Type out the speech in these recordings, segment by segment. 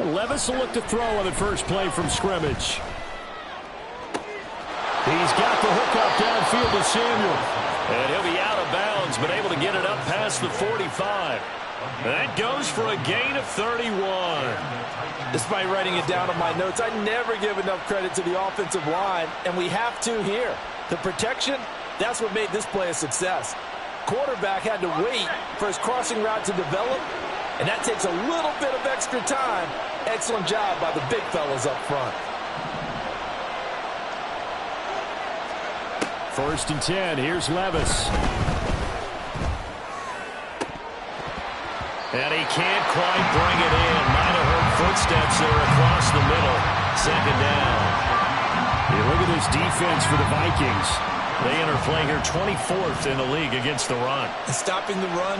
Levis will look to throw on the first play from scrimmage. He's got the hook up downfield to Samuel. And he'll be out of bounds, but able to get it up past the 45. That goes for a gain of 31. Despite writing it down on my notes, I never give enough credit to the offensive line, and we have to here. The protection, that's what made this play a success. Quarterback had to wait for his crossing route to develop, and that takes a little bit of extra time. Excellent job by the big fellas up front. 1st and 10. Here's Levis. And he can't quite bring it in. Might have heard footsteps there across the middle. 2nd down. You look at this defense for the Vikings. They enter play here 24th in the league against the run. And stopping the run,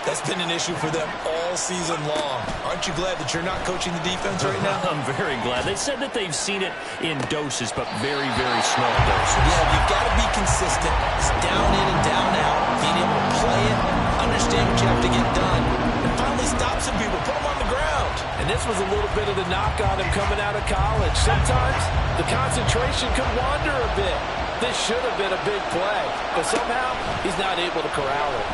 that's been an issue for them all season long. Aren't you glad that you're not coaching the defense right now? I'm very glad. They said that they've seen it in doses, but very, very small doses. Yeah, you've got to be consistent. It's down in and down out. Being able to play it, understand what you have to get done, and finally stop some people, put them on the ground. And this was a little bit of the knock on him coming out of college. Sometimes the concentration could wander a bit. This should have been a big play, but somehow he's not able to corral it.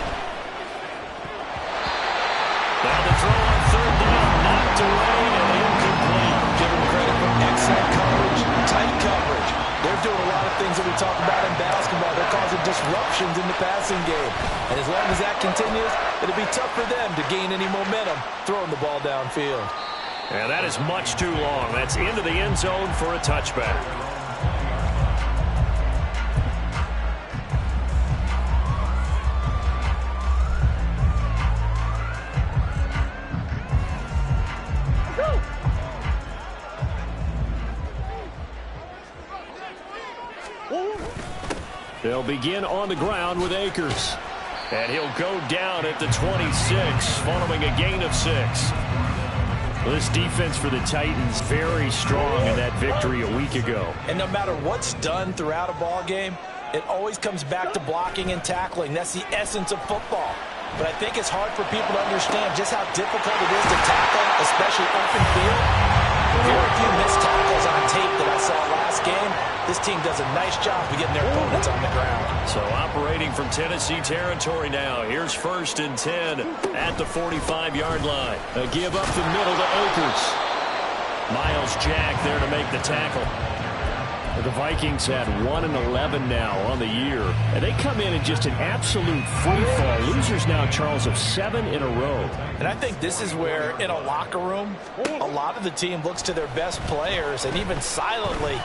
Now the throw on 3rd down, knocked away and incomplete. Give him credit for excellent coverage, tight coverage. They're doing a lot of things that we talk about in basketball. They're causing disruptions in the passing game. And as long as that continues, it'll be tough for them to gain any momentum throwing the ball downfield. And that is much too long. That's into the end zone for a touchback. They'll begin on the ground with Akers. And he'll go down at the 26, following a gain of 6. This defense for the Titans very strong in that victory a week ago. And no matter what's done throughout a ball game, it always comes back to blocking and tackling. That's the essence of football. But I think it's hard for people to understand just how difficult it is to tackle, especially open field. Very few missed tackles on tape that I saw last game. This team does a nice job of getting their opponents on the ground. So operating from Tennessee territory now. Here's 1st and 10 at the 45-yard line. A give up the middle to Akers. Myles Jack there to make the tackle. The Vikings had 1-11 now on the year. And they come in just an absolute free fall. Losers now, Charles, of 7 in a row. And I think this is where, in a locker room, a lot of the team looks to their best players and even silently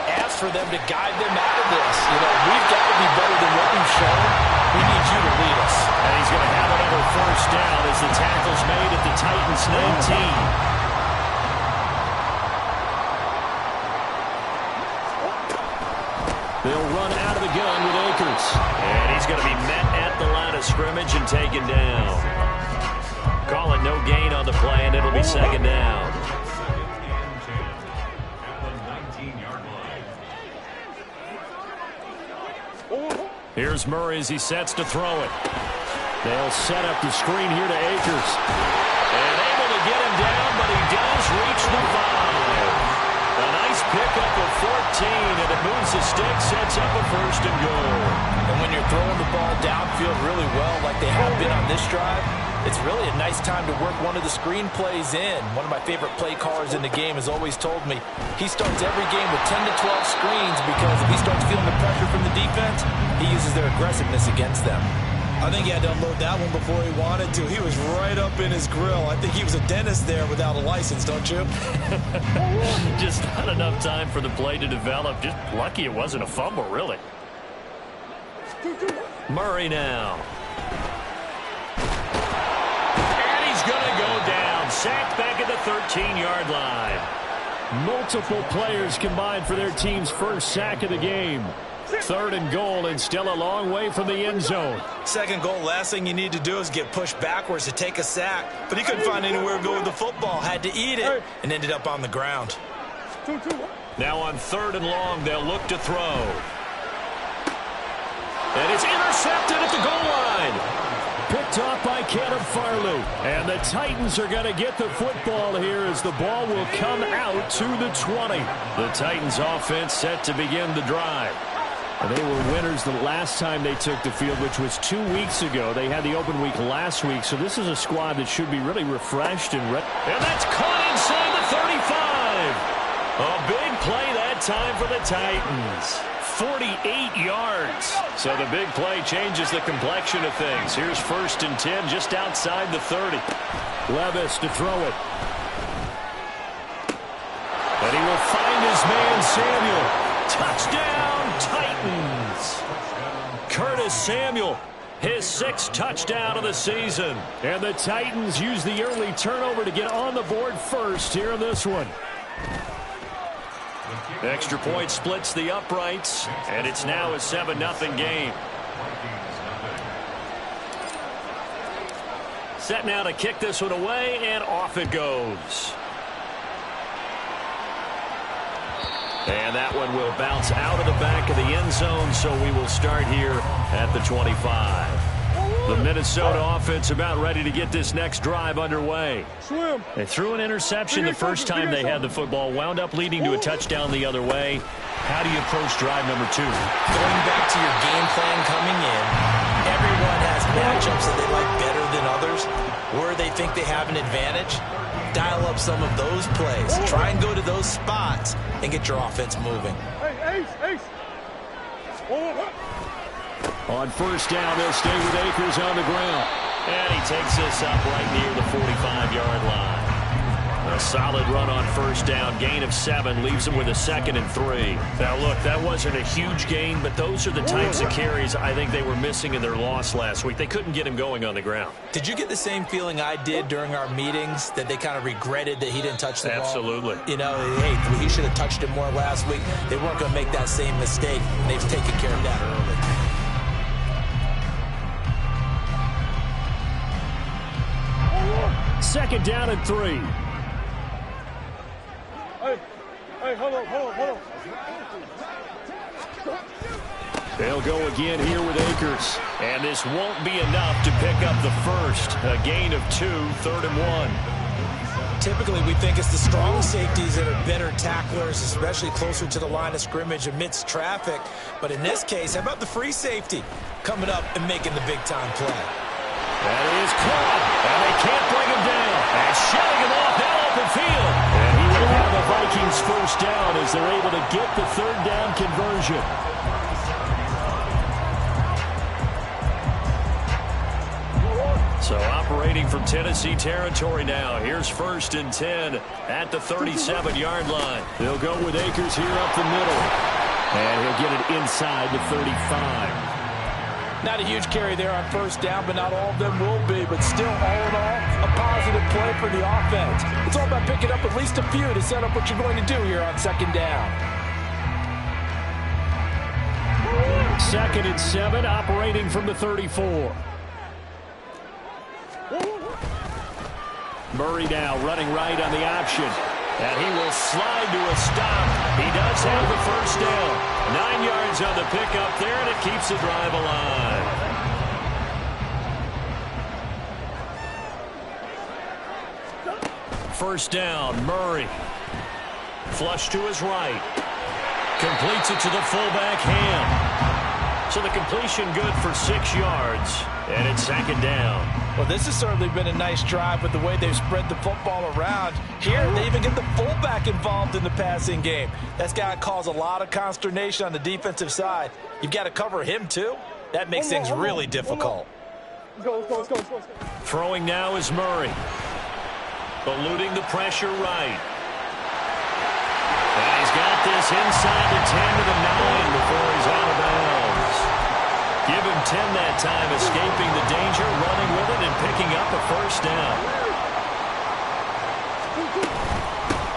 asks for them to guide them out of this. You know, we've got to be better than what we've shown. We need you to lead us. And he's going to have another 1st down as the tackle's made at the Titans 19. They'll run out of the gun with Akers. And he's going to be met at the line of scrimmage and taken down. Call it no gain on the play, and it'll be 2nd down. Here's Murray as he sets to throw it. They'll set up the screen here to Akers. And able to get him down, but he does reach the 5. A nice pickup of 14, and it moves the stick, sets up a 1st and goal. And when you're throwing the ball downfield really well, like they have been on this drive, it's really a nice time to work one of the screen plays in. One of my favorite play callers in the game has always told me he starts every game with 10 to 12 screens because if he starts feeling the pressure from the defense, he uses their aggressiveness against them. I think he had to unload that one before he wanted to. He was right up in his grill. I think he was a dentist there without a license, don't you? Just not enough time for the play to develop. Just lucky it wasn't a fumble, really. Murray now. And he's going to go down. Sacked back at the 13-yard line. Multiple players combined for their team's 1st sack of the game. 3rd and goal, and still a long way from the end zone. 2nd goal, last thing you need to do is get pushed backwards to take a sack. But he couldn't find anywhere to go with the football. Had to eat it and ended up on the ground. Now on 3rd and long, they'll look to throw. And it's intercepted at the goal line. Picked off by Caleb Farley. And the Titans are going to get the football here as the ball will come out to the 20. The Titans offense set to begin the drive. And they were winners the last time they took the field, which was 2 weeks ago. They had the open week last week, so this is a squad that should be really refreshed and ready. And that's caught inside the 35. A big play that time for the Titans. 48 yards. So the big play changes the complexion of things. Here's 1st and 10 just outside the 30. Levis to throw it. And he will find his man Samuel. Touchdown, Titans. Curtis Samuel, his 6th touchdown of the season. And the Titans use the early turnover to get on the board first here in this one. Extra point splits the uprights, and it's now a 7-0 game. Set now to kick this one away, and off it goes. And that one will bounce out of the back of the end zone, so we will start here at the 25. The Minnesota offense about ready to get this next drive underway. They threw an interception the first time they had the football, wound up leading to a touchdown the other way. How do you approach drive number 2? Going back to your game plan coming in, everyone has matchups that they like better than others, where they think they have an advantage. Dial up some of those plays. Try and go to those spots and get your offense moving. On 1st down, they'll stay with Akers on the ground. And he takes this up right near the 45-yard line. A solid run on 1st down. Gain of 7 leaves him with a 2nd and 3. Now, look, that wasn't a huge gain, but those are the types of carries I think they were missing in their loss last week. They couldn't get him going on the ground. Did you get the same feeling I did during our meetings, that they kind of regretted that he didn't touch the ball? Absolutely. You know, hey, he should have touched it more last week. They weren't going to make that same mistake, and they've taken care of that early. Second down and 3. Hey, hold on. They'll go again here with Akers. And this won't be enough to pick up the first. A gain of 2, 3rd and 1. Typically, we think it's the strong safeties that are better tacklers, especially closer to the line of scrimmage amidst traffic. But in this case, how about the free safety coming up and making the big-time play? That is caught, and they can't bring him down. And shutting him off now open field. And he will have the Vikings 1st down as they're able to get the 3rd down conversion. So operating from Tennessee territory now. Here's 1st and 10 at the 37-yard line. They'll go with Akers here up the middle. And he'll get it inside the 35. Not a huge carry there on 1st down, but not all of them will be. But still, all in all, a positive play for the offense. It's all about picking up at least a few to set up what you're going to do here on 2nd down. 2nd and 7, operating from the 34. Murray now running right on the option. And he will slide to a stop. He does have the 1st down. 9 yards on the pickup there, and it keeps the drive alive. First down, Murray. Flush to his right. Completes it to the fullback, Ham. So the completion good for 6 yards, and it's 2nd down. Well, this has certainly been a nice drive with the way they've spread the football around. Here, they even get the fullback involved in the passing game. That's got to cause a lot of consternation on the defensive side. You've got to cover him, too. That makes things really difficult. Let's go. Throwing now is Murray. Eluding the pressure right. And he's got this inside the 10 to the 9 before he's out of bounds. Give him 10 that time, escaping the danger, running with it, and picking up a 1st down.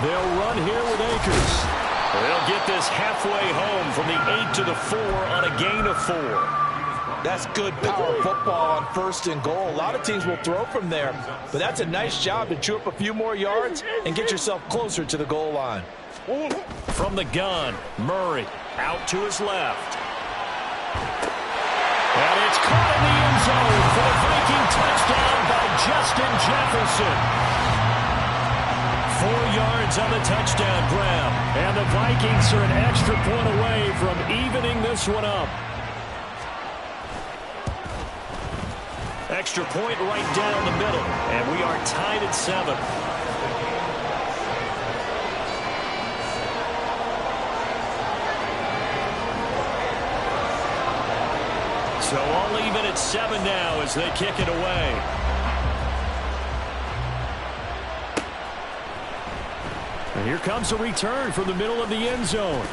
They'll run here with Akers. They'll get this halfway home from the 8 to the 4 on a gain of 4. That's good power football on 1st and goal. A lot of teams will throw from there, but that's a nice job to chew up a few more yards and get yourself closer to the goal line. From the gun, Murray out to his left. And it's caught in the end zone for the Viking touchdown by Jefferson. 4 yards on the touchdown grab. And the Vikings are an extra point away from evening this one up. Extra point right down the middle. And we are tied at 7. So all even at 7 now as they kick it away. And here comes a return from the middle of the end zone.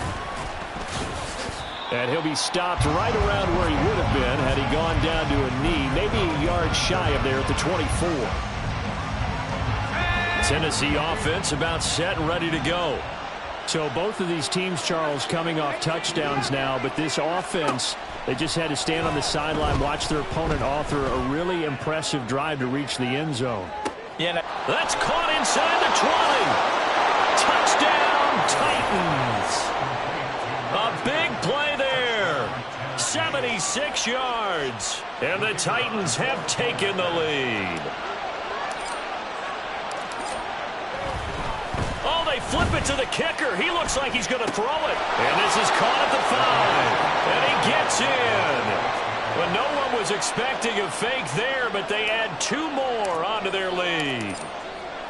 And he'll be stopped right around where he would have been had he gone down to a knee, maybe a yard shy of there at the 24. Tennessee offense about set and ready to go. So both of these teams, Charles, coming off touchdowns now, but this offense, they just had to stand on the sideline, watch their opponent author a really impressive drive to reach the end zone. Yeah, that's caught inside the 20. Touchdown, Titans. A big play there. 76 yards. And the Titans have taken the lead. Oh, they flip it to the kicker. He looks like he's going to throw it. And this is caught at the 5. And he gets in. Well, no one was expecting a fake there, but they add 2 more onto their lead.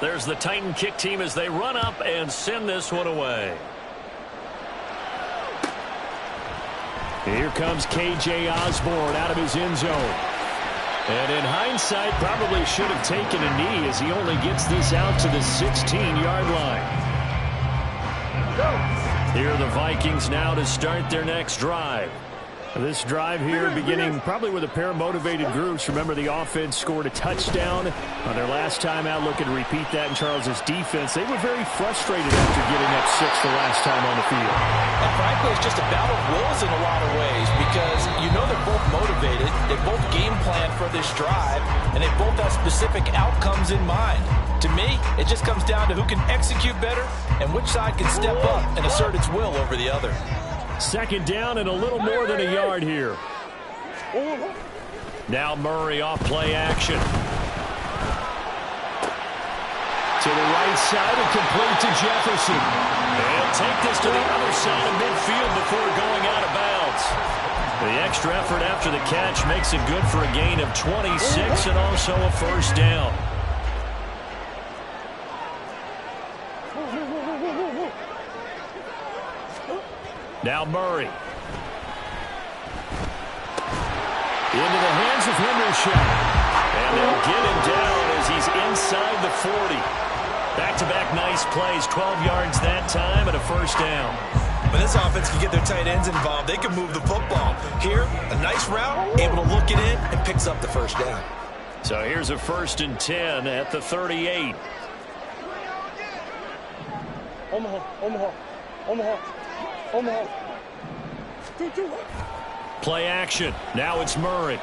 There's the Titan kick team as they run up and send this one away. Here comes K.J. Osborne out of his end zone. And in hindsight, probably should have taken a knee as he only gets this out to the 16-yard line. Here are the Vikings now to start their next drive. This drive here beginning probably with a pair of motivated groups. Remember, the offense scored a touchdown on their last time out. Looking to repeat that in Charles's defense. They were very frustrated after giving up 6 the last time on the field. And frankly, it's just a battle of wills in a lot of ways because you know they're both motivated. They both game plan for this drive, and they both have specific outcomes in mind. To me, it just comes down to who can execute better and which side can step up and assert its will over the other. Second down and a little more than a yard here. Now Murray off play action. To the right side and complete to Jefferson. And take this to the other side of midfield before going out of bounds. The extra effort after the catch makes it good for a gain of 26 and also a first down. Now Murray. Into the hands of Hendershot. And they'll get him down as he's inside the 40. Back-to-back nice plays. 12 yards that time and a first down. When this offense can get their tight ends involved, they can move the football. Here, a nice route, able to look it in, and picks up the first down. So here's a 1st and 10 at the 38. Omaha. 2. Play action. Now it's Murray.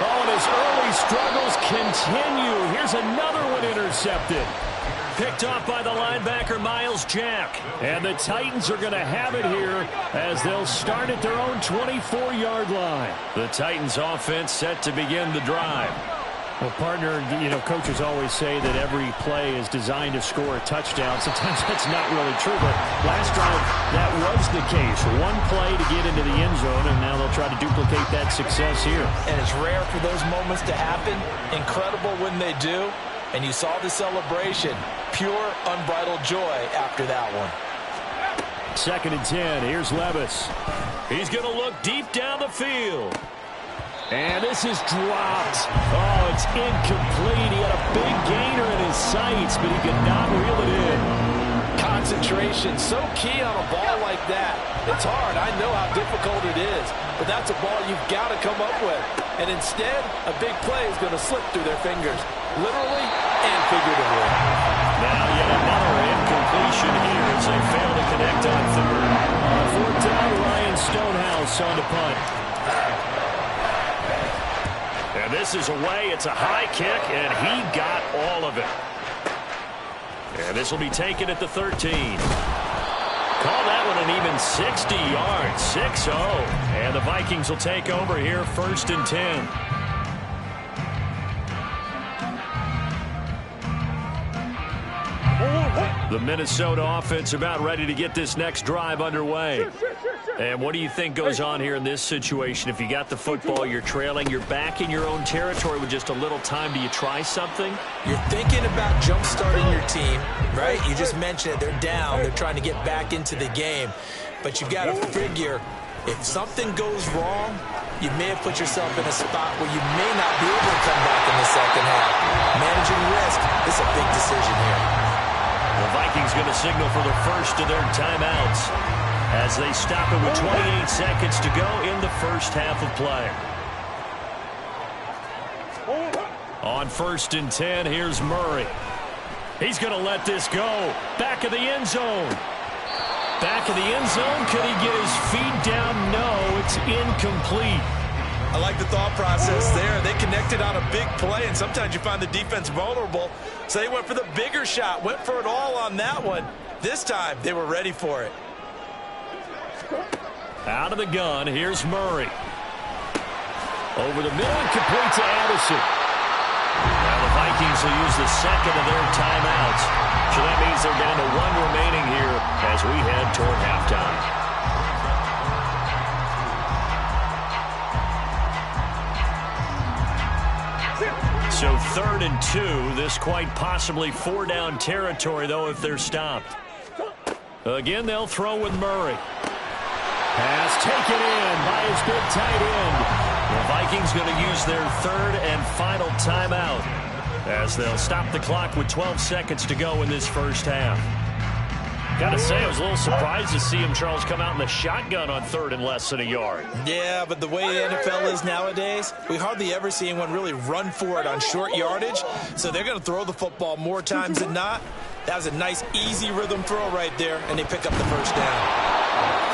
Oh, and his early struggles continue. Here's another one intercepted. Picked off by the linebacker, Miles Jack. And the Titans are going to have it here as they'll start at their own 24-yard line. The Titans offense set to begin the drive. Well, partner, you know, coaches always say that every play is designed to score a touchdown. Sometimes that's not really true, but last drive, that was the case. One play to get into the end zone, and now they'll try to duplicate that success here. And it's rare for those moments to happen. Incredible when they do. And you saw the celebration. Pure, unbridled joy after that one. 2nd and 10. Here's Levis. He's going to look deep down the field. And this is dropped. Oh, it's incomplete. He had a big gainer in his sights, but he could not reel it in. Concentration, so key on a ball like that. It's hard. I know how difficult it is, but that's a ball you've got to come up with. And instead, a big play is going to slip through their fingers, literally and figuratively. Now yet another incompletion here as they fail to connect on 3rd. On 4th down, Ryan Stonehouse on the punt. And this is away. It's a high kick, and he got all of it. And this will be taken at the 13. Call that one an even 60 yards, 6-0. And the Vikings will take over here 1st and 10. The Minnesota offense about ready to get this next drive underway. And what do you think goes on here in this situation? If you got the football, you're trailing, you're back in your own territory with just a little time. Do you try something? You're thinking about jump-starting your team, right? You just mentioned it. They're down. They're trying to get back into the game. But you've got to figure, if something goes wrong, you may have put yourself in a spot where you may not be able to come back in the second half. Managing risk is a big decision here. The Vikings going to signal for the first of their timeouts as they stop it with 28 seconds to go in the first half of play. On 1st and 10, here's Murray. He's going to let this go. Back of the end zone. Back of the end zone. Could he get his feet down? No, it's incomplete. I like the thought process there. They connected on a big play, and sometimes you find the defense vulnerable. So they went for the bigger shot, went for it all on that one. This time, they were ready for it. Out of the gun, here's Murray. Over the middle and complete to Addison. Now the Vikings will use the second of their timeouts. So that means they're down to one remaining here as we head toward halftime. So 3rd and 2, this quite possibly 4-down territory, though, if they're stopped. Again, they'll throw with Murray. Pass taken in by his big tight end. The Vikings going to use their 3rd and final timeout as they'll stop the clock with 12 seconds to go in this first half. Got to say, I was a little surprised to see him, Charles, come out in the shotgun on 3rd and less than a yard. Yeah, but the way the NFL is nowadays, we hardly ever see anyone really run for it on short yardage. So they're going to throw the football more times than not. That was a nice, easy rhythm throw right there, and they pick up the first down.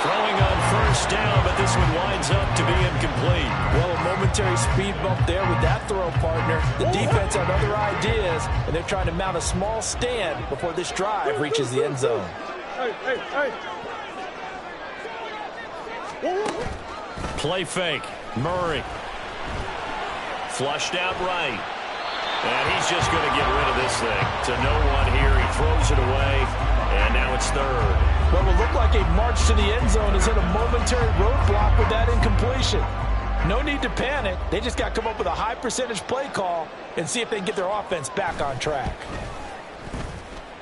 Throwing on 1st down, but this one winds up to be incomplete. Well, a momentary speed bump there with that throw, partner. The defense had other ideas, and they're trying to mount a small stand before this drive reaches the end zone. Play fake. Murray. Flushed out right. And he's just going to get rid of this thing. To no one here. He throws it away. And now it's 3rd. What will look like a march to the end zone is in a momentary roadblock with that incompletion. No need to panic. They just got to come up with a high percentage play call and see if they can get their offense back on track.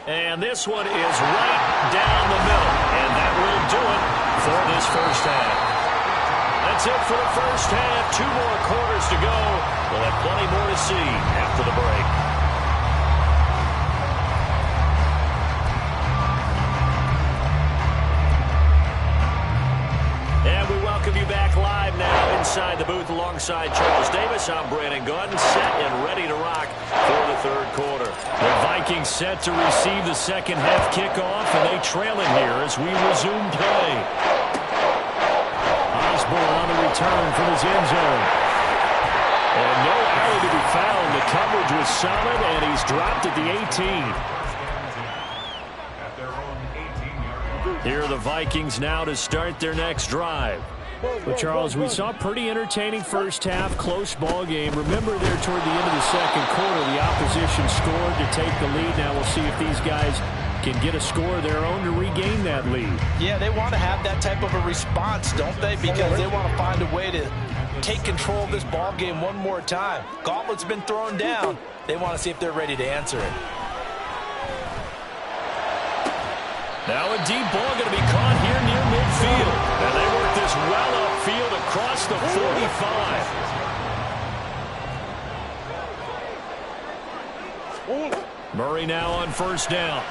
And this one is right down the middle. And that will do it for this first half. That's it for the first half. 2 more quarters to go. We'll have plenty more to see after the break. And we welcome you back live now inside the booth alongside Charles Davis. I'm Brandon Gaudin, set and ready to rock for the 3rd quarter. The Vikings set to receive the second half kickoff, and they trail it here as we resume play. Osborne on the return from his end zone. And no error to be found. The coverage was solid, and he's dropped at the 18. Here are the Vikings now to start their next drive. Well, Charles, we saw a pretty entertaining first half, close ball game. Remember there toward the end of the second quarter, the opposition scored to take the lead. Now we'll see if these guys can get a score of their own to regain that lead. Yeah, they want to have that type of a response, don't they? Because they want to find a way to take control of this ball game one more time. Gauntlet's been thrown down. They want to see if they're ready to answer it. Now a deep ball going to be caught here near midfield. And they work this well upfield across the 45. Murray now on 1st down.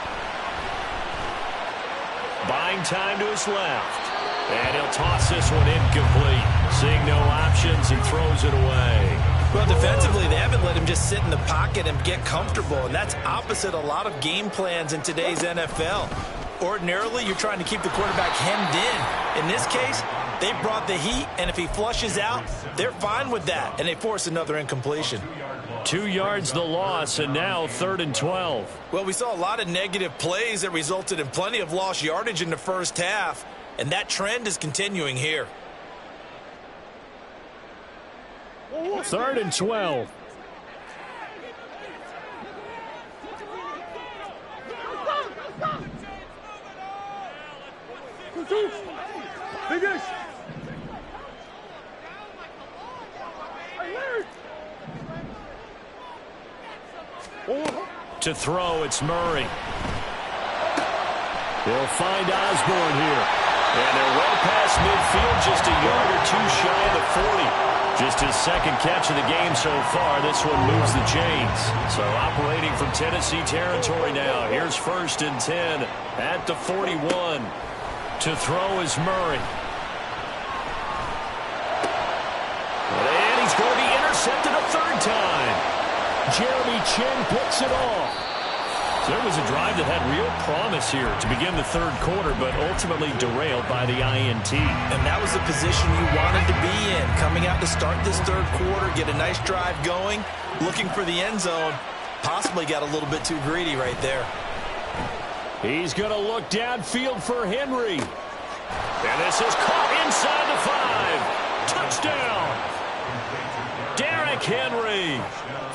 Buying time to his left. And he'll toss this one incomplete. Seeing no options, he throws it away. Well, defensively, they haven't let him just sit in the pocket and get comfortable. And that's opposite a lot of game plans in today's NFL. Ordinarily, you're trying to keep the quarterback hemmed in. In this case, they brought the heat, and if he flushes out, they're fine with that, and they force another incompletion. 2 yards the loss, and now 3rd and 12. Well, we saw a lot of negative plays that resulted in plenty of lost yardage in the first half, and that trend is continuing here. 3rd and 12. two. Finish. To throw, it's Murray. They'll find Osborne here. And they're well past midfield, just a yard or two shy of the 40. Just his second catch of the game so far. This one moves the chains. So operating from Tennessee territory now. Here's 1st and 10 at the 41. To throw is Murray. And he's going to be intercepted a third time. Jeremy Chinn picks it off. So there was a drive that had real promise here to begin the third quarter, but ultimately derailed by the INT. And that was the position you wanted to be in. Coming out to start this third quarter, get a nice drive going, looking for the end zone. Possibly got a little bit too greedy right there. He's going to look downfield for Henry. And this is caught inside the 5. Touchdown. Derrick Henry.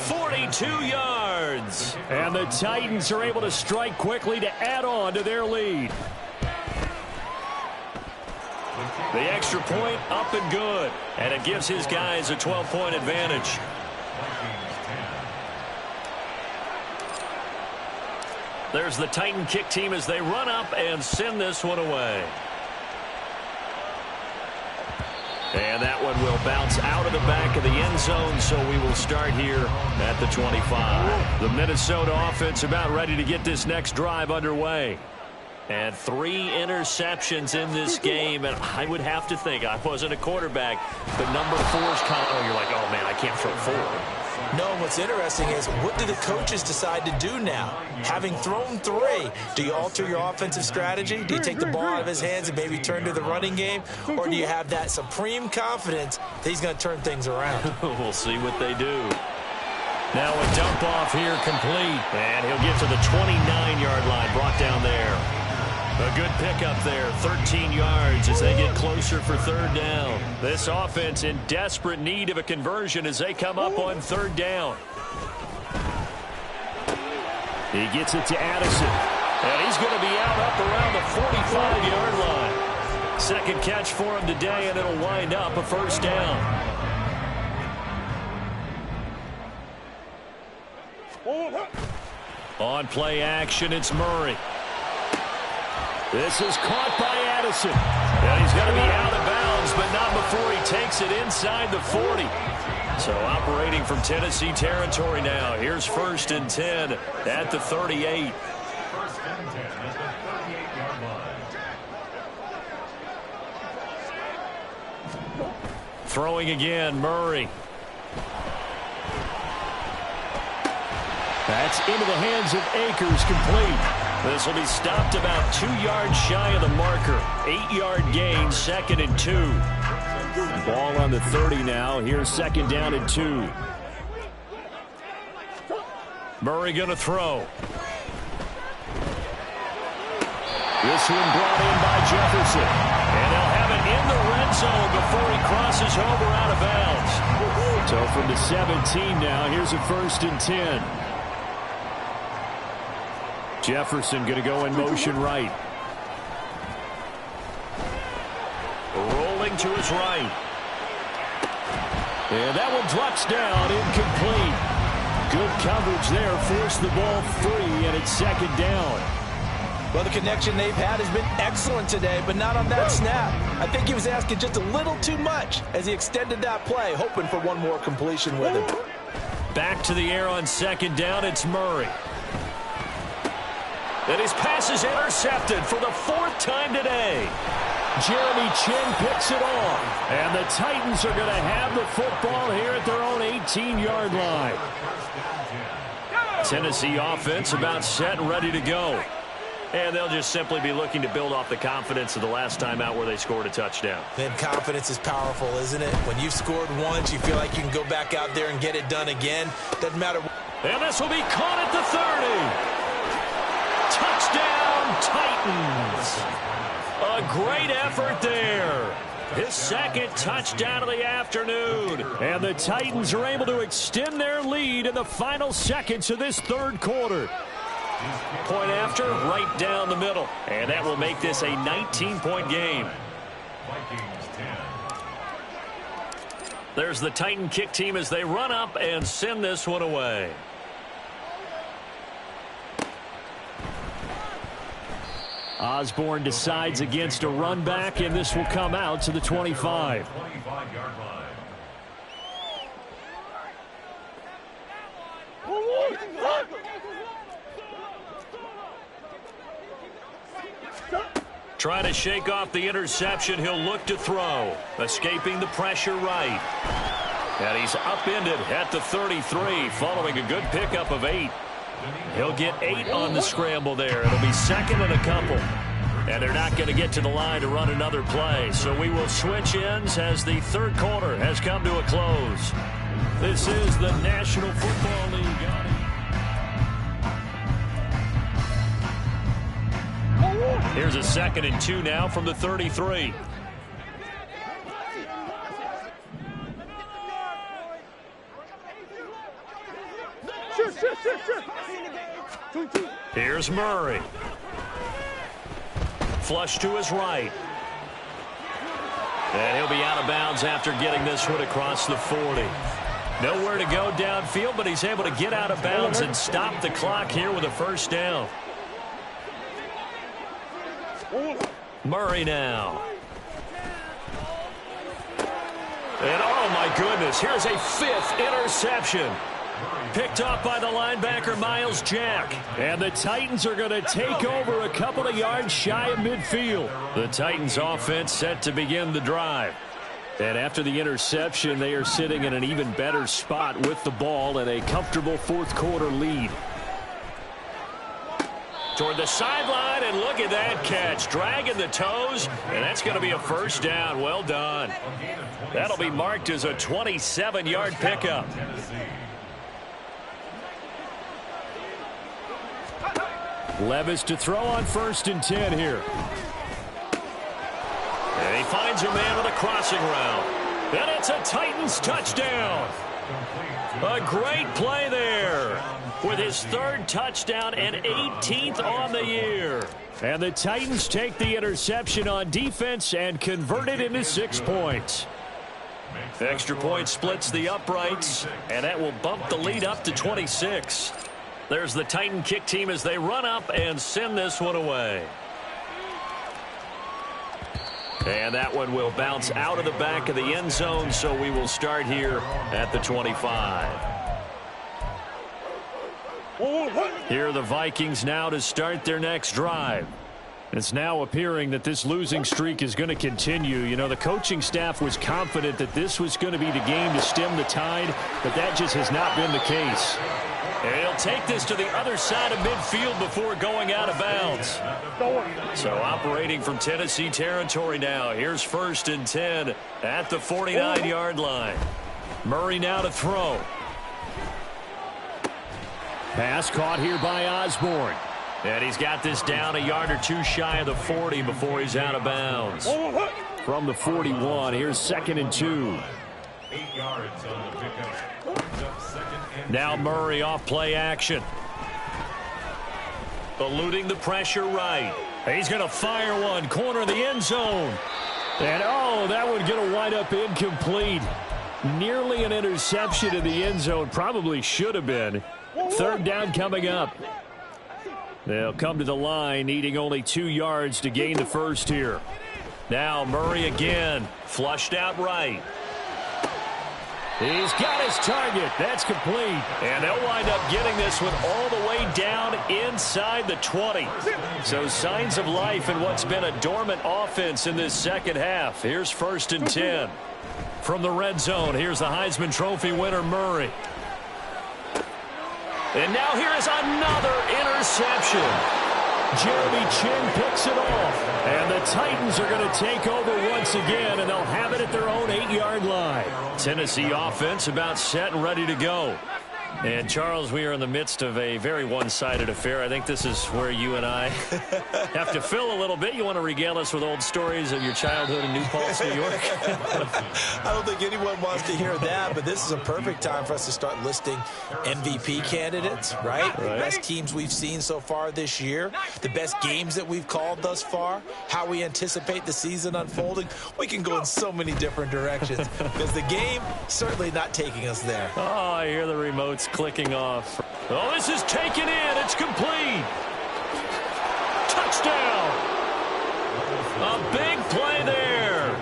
42 yards. And the Titans are able to strike quickly to add on to their lead. The extra point up and good. And it gives his guys a 12-point advantage. There's the Titan kick team as they run up and send this one away. And that one will bounce out of the back of the end zone, so we will start here at the 25. The Minnesota offense about ready to get this next drive underway. And 3 interceptions in this game, and I would have to think, I wasn't a quarterback, but number 4's kind of, you're like, oh man, I can't throw 4. No, what's interesting is, what do the coaches decide to do now? Having thrown 3, do you alter your offensive strategy? Do you take the ball out of his hands and maybe turn to the running game? Or do you have that supreme confidence that he's going to turn things around? We'll see what they do. Now a dump off here complete. And he'll get to the 29-yard line, brought down there. A good pickup there, 13 yards as they get closer for third down. This offense in desperate need of a conversion as they come up on third down. He gets it to Addison. And he's going to be out up around the 45-yard line. Second catch for him today, and it'll wind up a first down. On play action, it's Murray. This is caught by Addison. And he's going to be out of bounds, but not before he takes it inside the 40. So operating from Tennessee territory now. Here's 1st and 10 at the 38. Throwing again, Murray. That's into the hands of Akers, complete. This will be stopped about 2 yards shy of the marker. 8-yard gain, 2nd and 2. Ball on the 30 now. Here's 2nd down and 2. Murray going to throw. This one brought in by Jefferson. And they'll have it in the red zone before he crosses over out of bounds. So from the 17 now, here's a 1st and 10. Jefferson going to go in motion right. Rolling to his right. And that one drops down, incomplete. Good coverage there, forced the ball free, and it's 2nd down. Well, the connection they've had has been excellent today, but not on that snap. I think he was asking just a little too much as he extended that play, hoping for one more completion with him. Back to the air on 2nd down, it's Murray. And his pass is intercepted for the 4th time today. Jeremy Chinn picks it off. And the Titans are going to have the football here at their own 18-yard line. Tennessee offense about set and ready to go. And they'll just simply be looking to build off the confidence of the last time out where they scored a touchdown. Then confidence is powerful, isn't it? When you've scored once, you feel like you can go back out there and get it done again. Doesn't matter. And this will be caught at the 30. Touchdown, Titans. A great effort there. His 2nd touchdown of the afternoon. And the Titans are able to extend their lead in the final seconds of this third quarter. Point after, right down the middle. And that will make this a 19-point game. There's the Titan kick team as they run up and send this one away. Osborne decides against a run back, and this will come out to the 25. Trying to shake off the interception. He'll look to throw. Escaping the pressure right. And he's upended at the 33 following a good pickup of 8. He'll get 8 on the scramble there. It'll be second and a couple. And they're not going to get to the line to run another play. So we will switch ends as the third quarter has come to a close. This is the National Football League. Here's a 2nd and 2 now from the 33. Here's Murray. Flush to his right. And he'll be out of bounds after getting this one across the 40. Nowhere to go downfield, but he's able to get out of bounds and stop the clock here with a first down. Murray now. And oh my goodness, here's a 5th interception. Picked off by the linebacker Miles Jack. And the Titans are going to take over a couple of yards shy of midfield. The Titans offense set to begin the drive. And after the interception, they are sitting in an even better spot with the ball and a comfortable fourth quarter lead. Toward the sideline, and look at that catch. Dragging the toes, and that's going to be a first down. Well done. That'll be marked as a 27-yard pickup. Levis to throw on 1st and 10 here. And he finds a man with a crossing route. And it's a Titans touchdown. A great play there. With his 3rd touchdown and 18th on the year. And the Titans take the interception on defense and convert it into 6 points. Extra point splits the uprights, and that will bump the lead up to 26. There's the Titan kick team as they run up and send this one away. And that one will bounce out of the back of the end zone, so we will start here at the 25. Here are the Vikings now to start their next drive. It's now appearing that this losing streak is going to continue. You know, the coaching staff was confident that this was going to be the game to stem the tide, but that just has not been the case. And he'll take this to the other side of midfield before going out of bounds. So operating from Tennessee territory now. Here's 1st and 10 at the 49-yard line. Murray now to throw. Pass caught here by Osborne. And he's got this down a yard or 2 shy of the 40 before he's out of bounds. From the 41, here's 2nd and 2. 8 yards on the pickup. Now Murray off play action. Eluding the pressure right. He's going to fire one. Corner of the end zone. And oh, that one's going to wind up incomplete. Nearly an interception in the end zone. Probably should have been. 3rd down coming up. They'll come to the line, needing only 2 yards to gain the first here. Now Murray again, flushed out right. He's got his target. That's complete. And they'll wind up getting this one all the way down inside the 20. So signs of life in what's been a dormant offense in this second half. Here's 1st and 10. From the red zone, here's the Heisman Trophy winner, Murray. And now here is another interception. Jeremy Chinn picks it off. And the Titans are going to take over once again, and they'll have it at their own 8-yard line. Tennessee offense about set and ready to go. And, Charles, we are in the midst of a very one-sided affair. I think this is where you and I have to fill a little bit. You want to regale us with old stories of your childhood in New Paltz, New York? I don't think anyone wants to hear that, but this is a perfect time for us to start listing MVP candidates, right? The best teams we've seen so far this year, the best games that we've called thus far, how we anticipate the season unfolding. We can go in so many different directions because the game certainly not taking us there. Oh, I hear the remotes clicking off. Oh, this is taken in. It's complete. Touchdown. A big play there.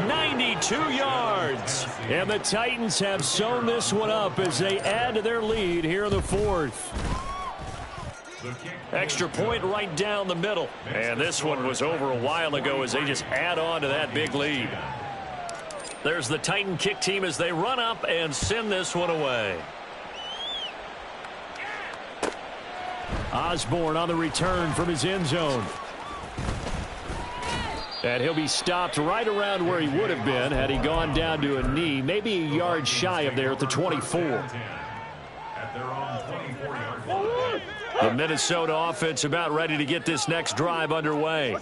92 yards. And the Titans have sewn this one up as they add to their lead here in the fourth. Extra point right down the middle. And this one was over a while ago as they just add on to that big lead. There's the Titan kick team as they run up and send this one away. Osborne on the return from his end zone. And he'll be stopped right around where he would have been had he gone down to a knee, maybe a yard shy of there at the 24. The Minnesota offense about ready to get this next drive underway.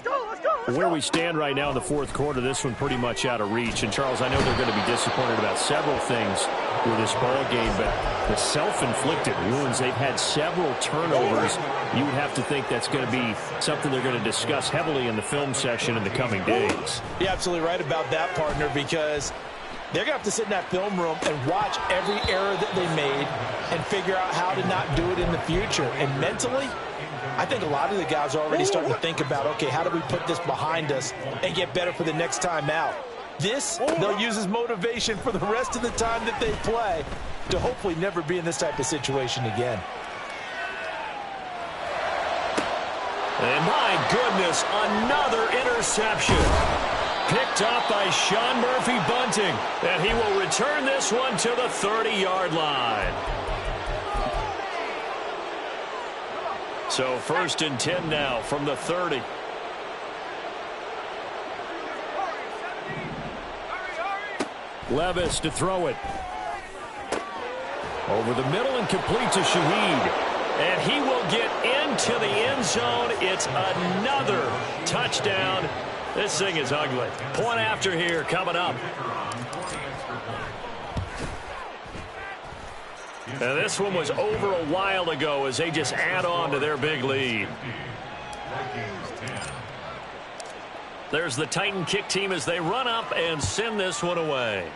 Where we stand right now in the fourth quarter, this one pretty much out of reach. And, Charles, I know they're going to be disappointed about several things with this ball game, but the self-inflicted wounds, they've had several turnovers. You would have to think that's going to be something they're going to discuss heavily in the film session in the coming days. You're absolutely right about that, partner, because they're going to have to sit in that film room and watch every error that they made and figure out how to not do it in the future. And mentally, I think a lot of the guys are already starting to think about, okay, how do we put this behind us and get better for the next time out? This, they'll use as motivation for the rest of the time that they play to hopefully never be in this type of situation again. And my goodness, another interception. Picked up by Sean Murphy-Bunting. And he will return this one to the 30-yard line. So 1st and 10 now from the 30. Levis to throw it. Over the middle and complete to Shaheed. And he will get into the end zone. It's another touchdown. This thing is ugly. Point after here coming up. And this one was over a while ago as they just add on to their big lead. There's the Titan kick team as they run up and send this one away.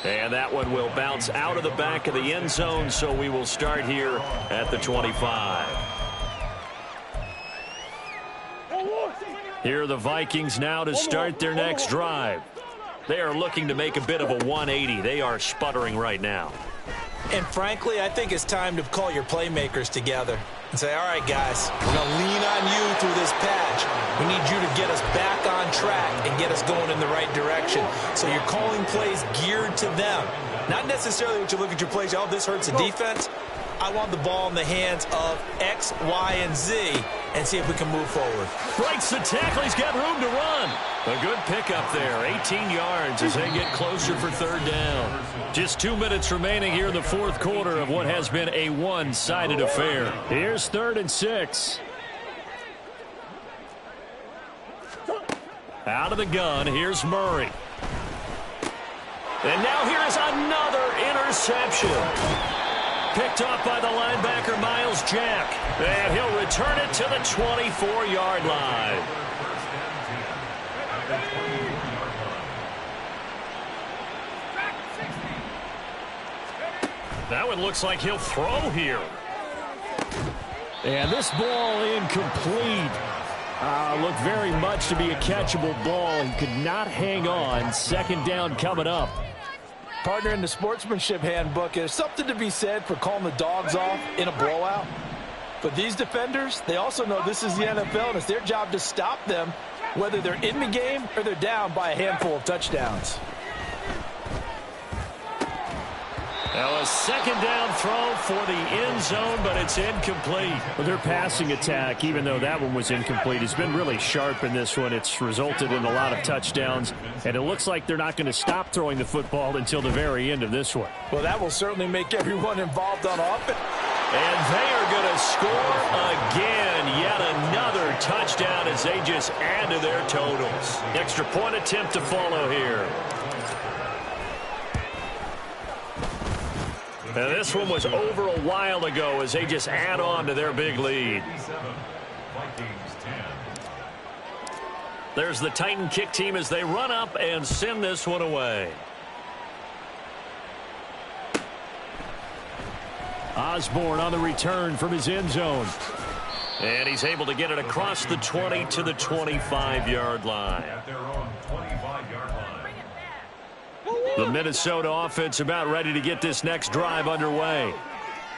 And that one will bounce out of the back of the end zone, so we will start here at the 25. Here are the Vikings now to start their next drive. They are looking to make a bit of a 180. They are sputtering right now. And frankly, I think it's time to call your playmakers together and say, all right, guys, we're going to lean on you through this patch. We need you to get us back on track and get us going in the right direction. So you're calling plays geared to them. Not necessarily what you look at your plays, oh, this hurts the defense. I want the ball in the hands of X, Y, and Z and see if we can move forward. Breaks the tackle. He's got room to run. A good pickup there. 18 yards as they get closer for 3rd down. Just 2 minutes remaining here in the fourth quarter of what has been a one-sided affair. Here's 3rd and 6. Out of the gun. Here's Murray. And now here is another interception. Picked off by the linebacker, Miles Jack. And he'll return it to the 24-yard line. That one looks like he'll throw here. And this ball incomplete. Looked very much to be a catchable ball. He could not hang on. 2nd down coming up. Partner, in the sportsmanship handbook, there's something to be said for calling the dogs off in a blowout. But these defenders, they also know this is the NFL, and it's their job to stop them, whether they're in the game or they're down by a handful of touchdowns. Now a second down throw for the end zone, but it's incomplete. Well, their passing attack, even though that one was incomplete, has been really sharp in this one. It's resulted in a lot of touchdowns, and it looks like they're not going to stop throwing the football until the very end of this one. Well, that will certainly make everyone involved on offense. And they are going to score again. Yet another touchdown as they just add to their totals. Extra point attempt to follow here. And this one was over a while ago as they just add on to their big lead. There's the Titan kick team as they run up and send this one away. Osborne on the return from his end zone. And he's able to get it across the 20 to the 25-yard line. At their own 25-yard line. The Minnesota offense about ready to get this next drive underway.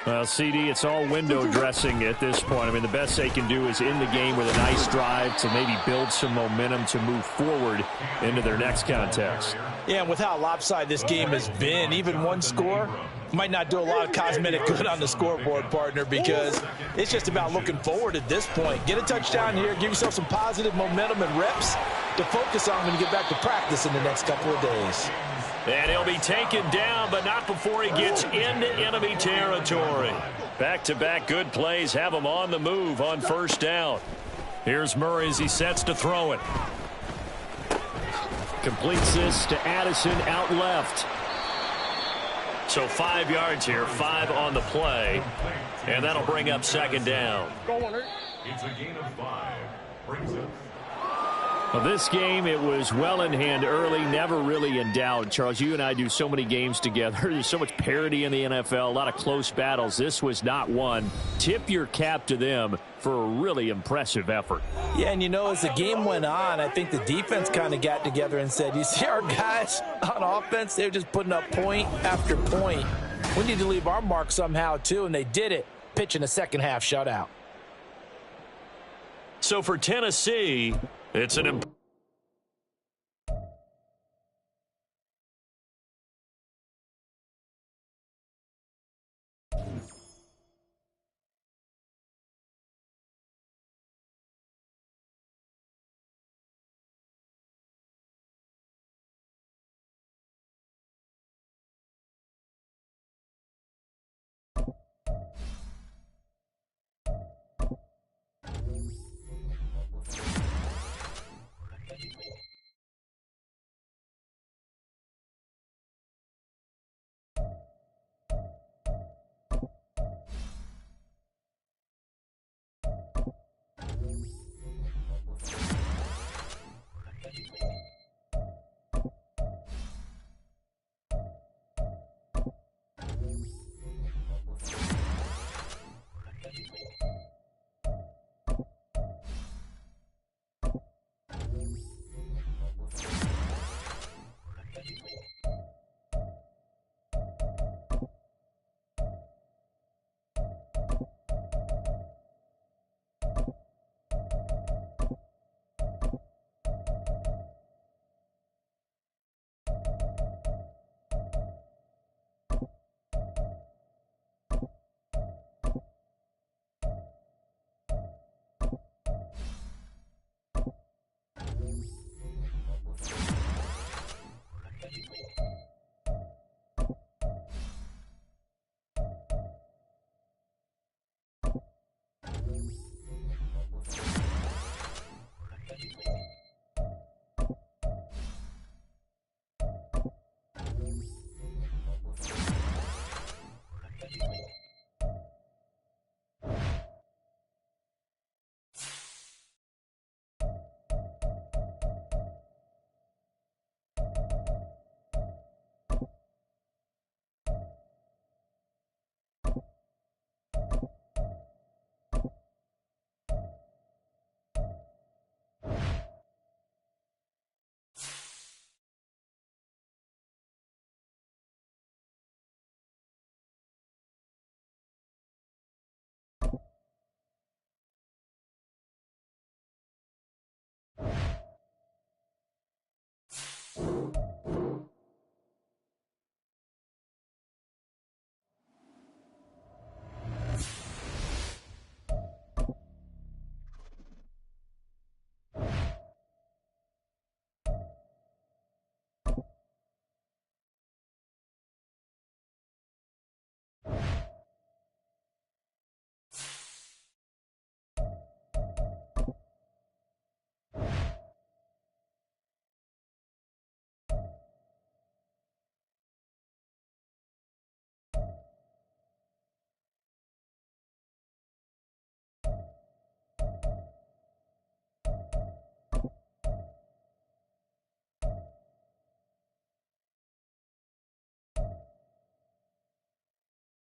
Well, CD, it's all window dressing at this point. I mean, the best they can do is end the game with a nice drive to maybe build some momentum to move forward into their next contest. Yeah, and with how lopsided this game has been, even one score might not do a lot of cosmetic good on the scoreboard, partner, because it's just about looking forward at this point. Get a touchdown here, give yourself some positive momentum and reps to focus on when you get back to practice in the next couple of days. And he'll be taken down, but not before he gets into enemy territory. Back-to-back good plays have him on the move on first down. Here's Murray as he sets to throw it. Completes this to Addison out left. So 5 yards here, 5 on the play. And that'll bring up second down. It's a gain of 5. Brings up. Well, this game, it was well in hand early, never really in doubt. Charles, you and I do so many games together. There's so much parity in the NFL, a lot of close battles. This was not one. Tip your cap to them for a really impressive effort. Yeah, and you know, as the game went on, I think the defense kind of got together and said, you see our guys on offense, they're just putting up point after point. We need to leave our mark somehow, too, and they did it, pitching a second-half shutout. So for Tennessee, it's an